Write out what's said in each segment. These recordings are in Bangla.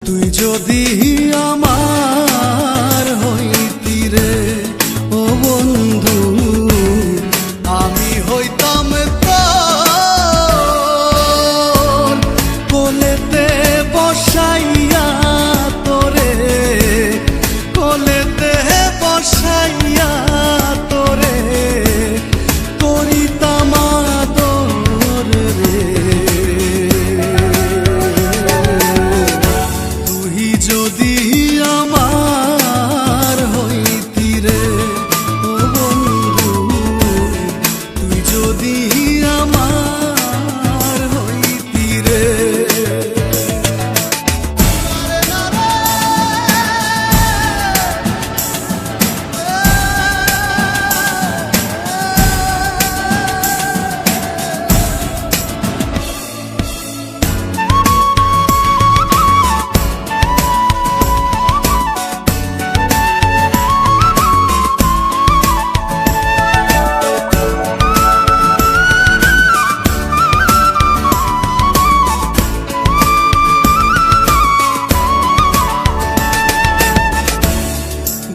তুই যদি আমার হইতি রে ও বন্ধু, আমি হইতাম তোর কোলেতে বসাইয়া তোরে, কোলেতে বসাইয়া তোরে করিতাম আদর রে। তুই যদি আমার হইতি রে ও বন্ধু, তুই যদি আমার হইতি রে।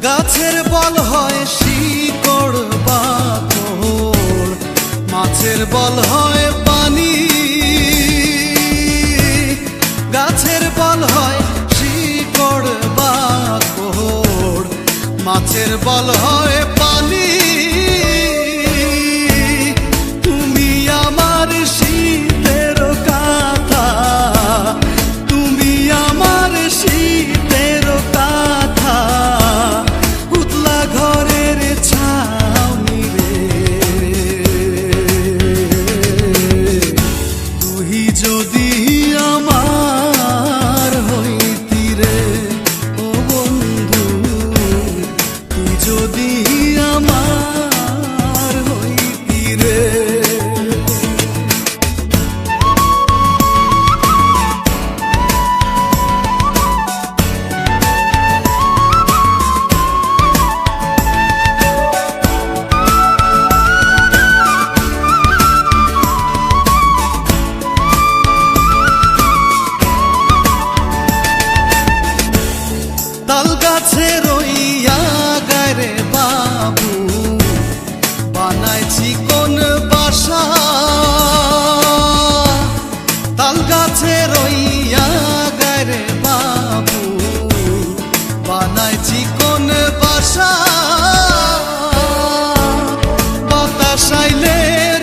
গাছের বল হয় শিকড় বাকড়, মাছের বল হয় পানি। গাছের বল হয় শিকড় বাকড়, মাছের বল হয় পানি। তুমি আমার শীতের কাঁথা, তুমি আমার শীতের কাঁথা, উতলা ঘরের ছাউনি রে। তুই যদি আমার হইতি রে ও বন্ধু, তুই যদি আমার হইতি রে। তাল গাছে রইয়া গারে বাবু, বানাইছি কোন বাসা। তাল গাছে রইয়া গারে বাবু, বানাইছি কোন বাসা। বাতাস আইলে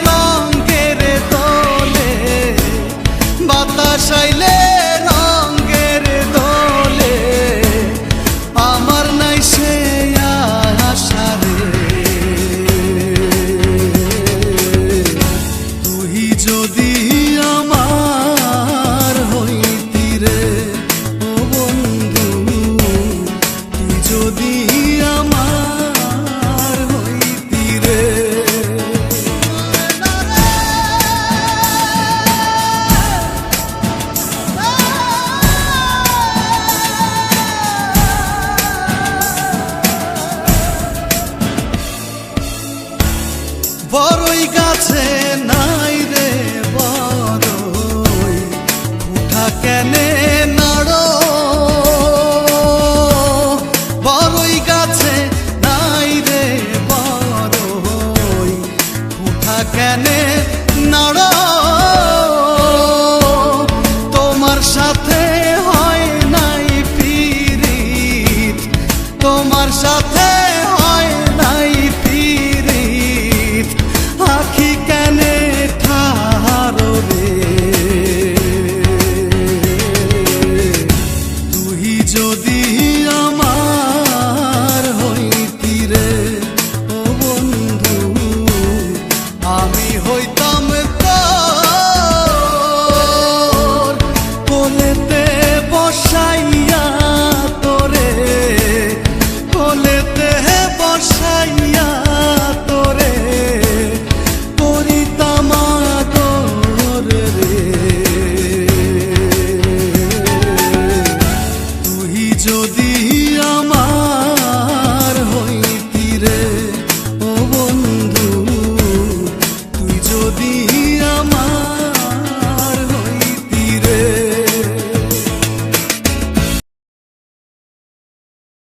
রঙের দোলে, বাতাস আইলে রঙের দোলে, আমার নাই সে আশা রে। তুই যদি আমার হইতি রে ও বন্ধু, তুই যদি আমার হইতি রে। বড়ই গাছে নাই রে বড়ই, উঠা কেনে